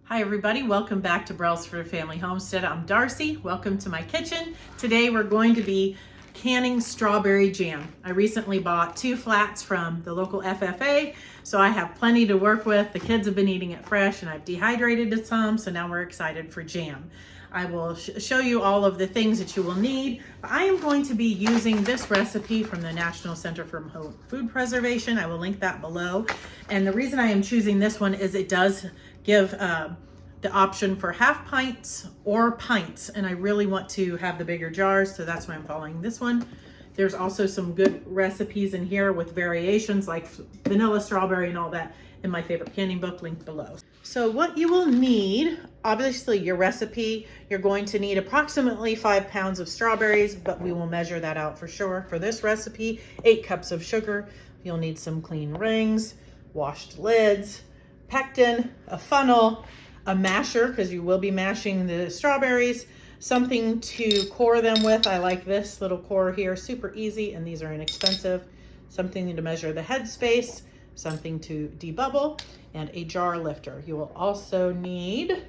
Hi everybody, welcome back to Brelsford Family Homestead. I'm Darcy, welcome to my kitchen. Today we're going to be canning strawberry jam. I recently bought 2 flats from the local FFA, so I have plenty to work with. The kids have been eating it fresh and I've dehydrated it some, so now we're excited for jam. I will show you all of the things that you will need. I am going to be using this recipe from the National Center for Food Preservation. I will link that below. And the reason I am choosing this one is it does give the option for half pints or pints, and I really want to have the bigger jars, so that's why I'm following this one. There's also some good recipes in here with variations like vanilla strawberry and all that in my favorite canning book, linked below. So what you will need, obviously your recipe, you're going to need approximately 5 pounds of strawberries, but we will measure that out for sure. For this recipe, 8 cups of sugar. You'll need some clean rings, washed lids, pectin, a funnel, a masher, because you will be mashing the strawberries, something to core them with. I like this little core here, super easy, and these are inexpensive. Something to measure the head space, something to debubble, and a jar lifter. You will also need,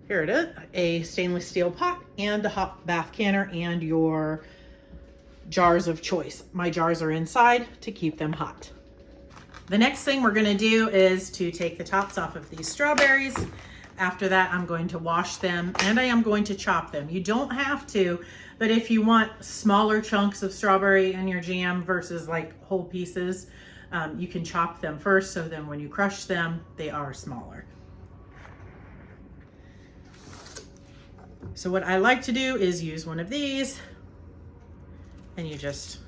here it is, a stainless steel pot and a hot bath canner and your jars of choice. My jars are inside to keep them hot. The next thing we're gonna do is to take the tops off of these strawberries. After that, I'm going to wash them and I am going to chop them. You don't have to, but if you want smaller chunks of strawberry in your jam versus like whole pieces, you can chop them first, so then when you crush them, they are smaller. So what I like to do is use one of these, and you just,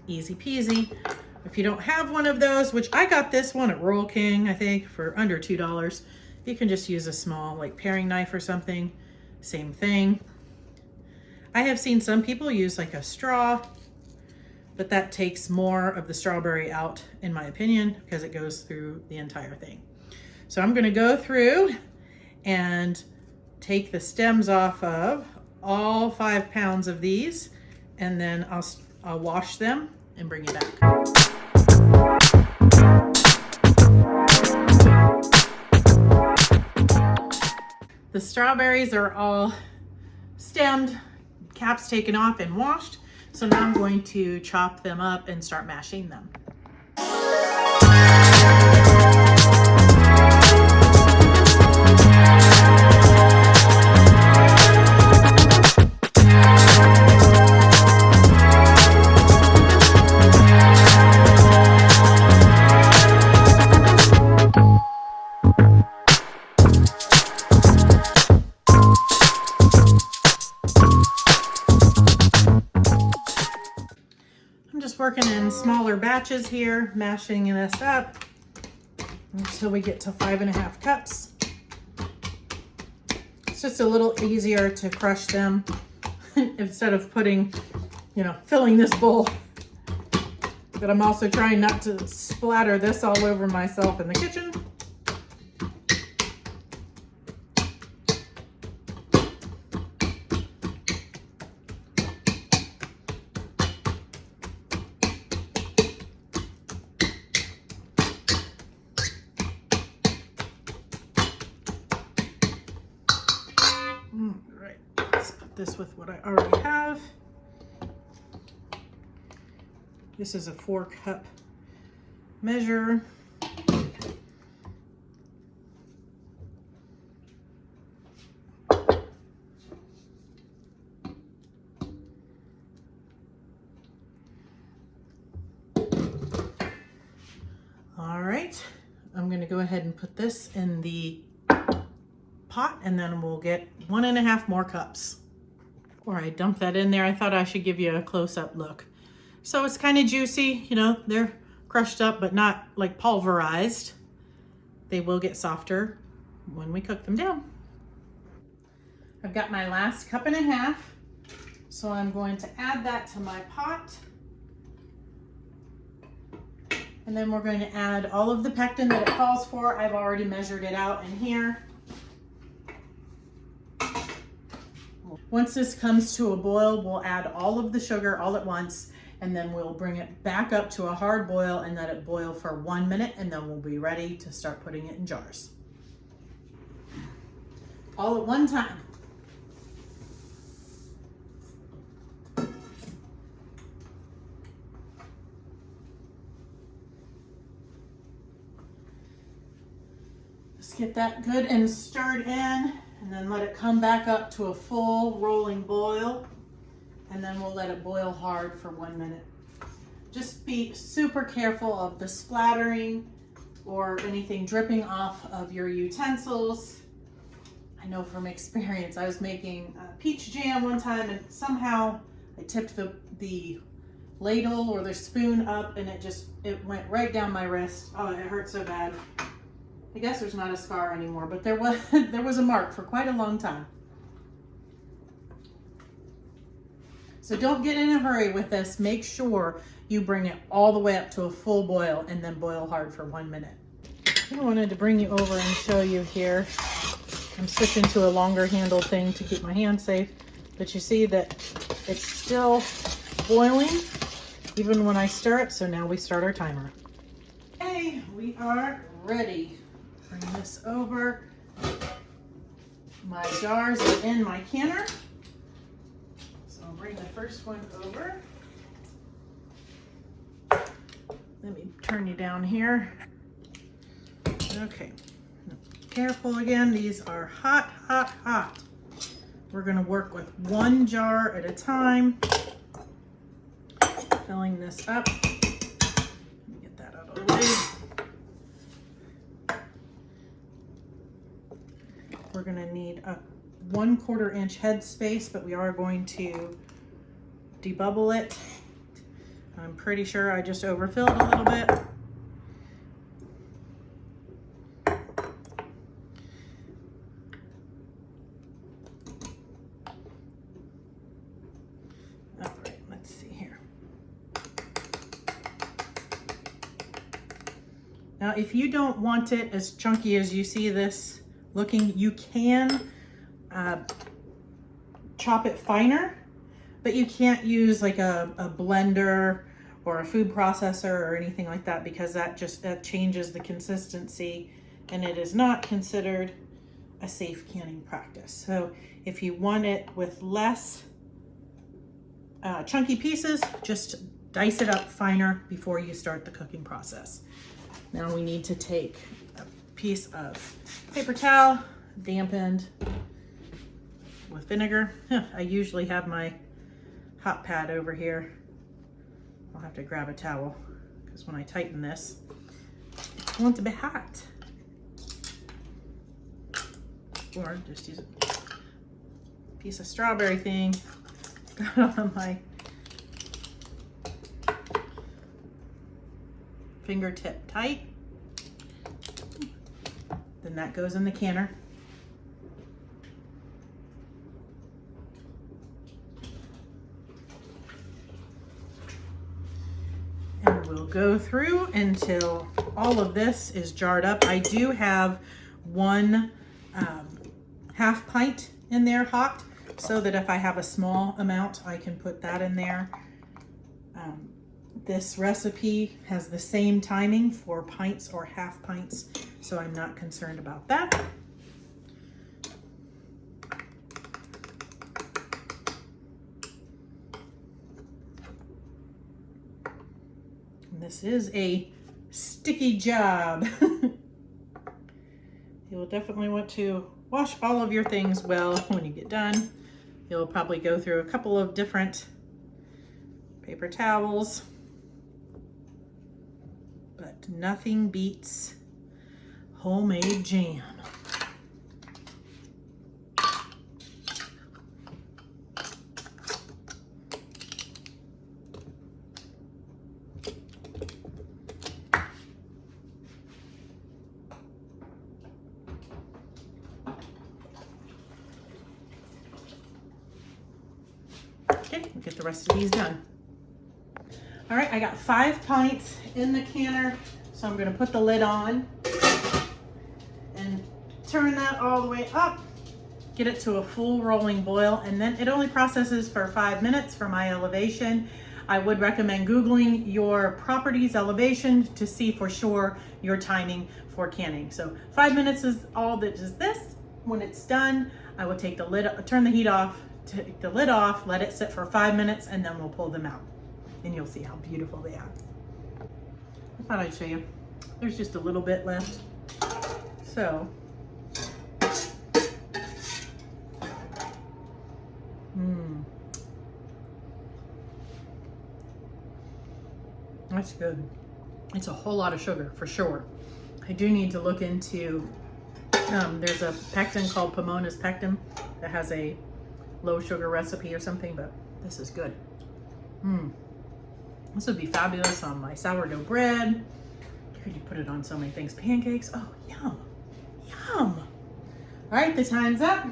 easy peasy. If you don't have one of those, which I got this one at Rural King, I think, for under $2, you can just use a small like paring knife or something. Same thing. I have seen some people use like a straw, but that takes more of the strawberry out, in my opinion, because it goes through the entire thing. So I'm gonna go through and take the stems off of all 5 pounds of these, and then I'll wash them and bring you back. The strawberries are all stemmed, caps taken off and washed. So now I'm going to chop them up and start mashing them. Working in smaller batches here, mashing this up until we get to 5.5 cups. It's just a little easier to crush them instead of putting, filling this bowl. But I'm also trying not to splatter this all over myself in the kitchen. This with what I already have. This is a 4-cup measure. All right, I'm gonna go ahead and put this in the pot, and then we'll get 1.5 more cups. Before I dump that in there, I thought I should give you a close-up look. So it's kind of juicy, they're crushed up, but not like pulverized. They will get softer when we cook them down. I've got my last 1.5 cups, so I'm going to add that to my pot. And then we're going to add all of the pectin that it calls for. I've already measured it out in here. Once this comes to a boil, we'll add all of the sugar all at once and then we'll bring it back up to a hard boil and let it boil for 1 minute, and then we'll be ready to start putting it in jars. All at one time. Just get that good and stirred in, and then let it come back up to a full rolling boil, and then we'll let it boil hard for 1 minute. Just be super careful of the splattering or anything dripping off of your utensils. I know from experience, I was making peach jam one time, and somehow I tipped the ladle or the spoon up, and it went right down my wrist. Oh, it hurt so bad. I guess there's not a scar anymore, but there was a mark for quite a long time. So don't get in a hurry with this. Make sure you bring it all the way up to a full boil and then boil hard for 1 minute. I wanted to bring you over and show you here. I'm switching to a longer handle thing to keep my hand safe, but you see that it's still boiling even when I stir it. So now we start our timer. Okay, we are ready. Bring this over. My jars are in my canner. So I'll bring the first one over. Let me turn you down here. Okay. Careful again, these are hot, hot, hot. We're gonna work with 1 jar at a time. Filling this up. Let me get that out of the way. We're gonna need a 1/4 inch head space, but we are going to debubble it. I'm pretty sure I just overfilled a little bit. All right, let's see here. Now, if you don't want it as chunky as you see this looking, you can chop it finer, but you can't use like a blender or a food processor or anything like that, because that changes the consistency, and it is not considered a safe canning practice. So if you want it with less chunky pieces, just dice it up finer before you start the cooking process. Now we need to take a piece of paper towel, dampened with vinegar. I usually have my hot pad over here. I'll have to grab a towel because when I tighten this, I want it to be hot. Or just use a piece of strawberry thing. Got on my fingertip tight. Then that goes in the canner. And we'll go through until all of this is jarred up. I do have 1 1/2 pint in there hot, so that if I have a small amount, I can put that in there. This recipe has the same timing for pints or 1/2 pints, so I'm not concerned about that. And this is a sticky job. You will definitely want to wash all of your things well when you get done. You'll probably go through a couple of different paper towels, but nothing beats homemade jam. Okay, we'll get the rest of these done. All right, I got 5 pints in the canner, so I'm gonna put the lid on and turn that all the way up, get it to a full rolling boil, and then it only processes for 5 minutes for my elevation. I would recommend Googling your property's elevation to see for sure your timing for canning. So 5 minutes is all that is this. When it's done, I will take the lid, turn the heat off, take the lid off, let it sit for 5 minutes, and then we'll pull them out. And you'll see how beautiful they are. I thought I'd show you. There's just a little bit left. So, that's good. It's a whole lot of sugar for sure. I do need to look into, there's a pectin called Pomona's pectin that has a low sugar recipe or something, but this is good. This would be fabulous on my sourdough bread. Could you put it on so many things? Pancakes. Oh, yum. Yum. All right, the time's up.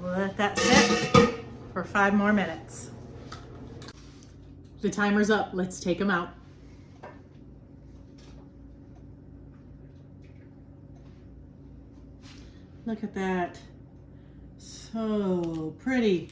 We'll let that sit for 5 more minutes. The timer's up. Let's take them out. Look at that. So pretty.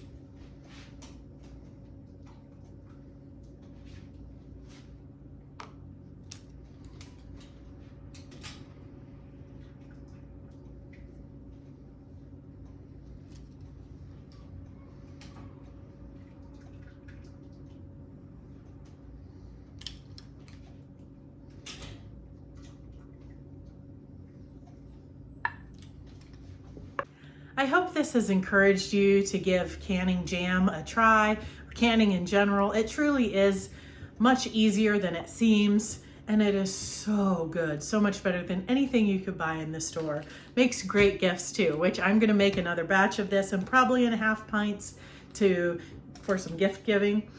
I hope this has encouraged you to give canning jam a try, or canning in general. It truly is much easier than it seems, and it is so good, so much better than anything you could buy in the store. Makes great gifts too, which I'm gonna make another batch of this and probably in 1/2 pints for some gift giving.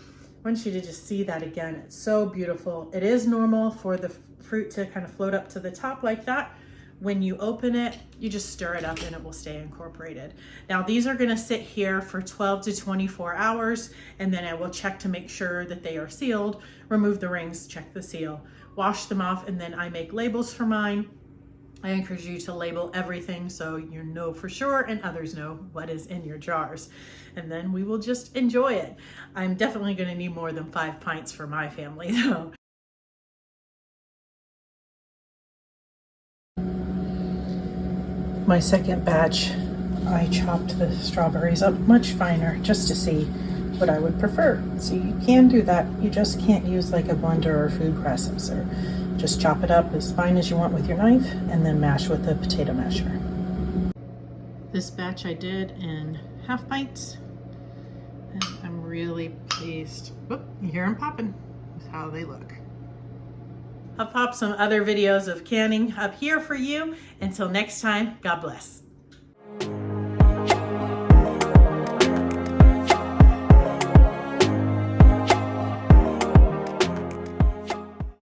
I want you to just see that again. It's so beautiful. It is normal for the fruit to kind of float up to the top like that. When you open it, you just stir it up and it will stay incorporated. Now these are gonna sit here for 12 to 24 hours, and then I will check to make sure that they are sealed, remove the rings, check the seal, wash them off, and then I make labels for mine. I encourage you to label everything so you know for sure and others know what is in your jars. And then we will just enjoy it. I'm definitely gonna need more than 5 pints for my family though. My second batch, I chopped the strawberries up much finer just to see what I would prefer. So you can do that. You just can't use like a blender or food processor. Just chop it up as fine as you want with your knife and then mash with a potato masher. This batch I did in 1/2 pints, and I'm really pleased. Whoop, you hear them popping. That's how they look. I'll pop some other videos of canning up here for you. Until next time, God bless.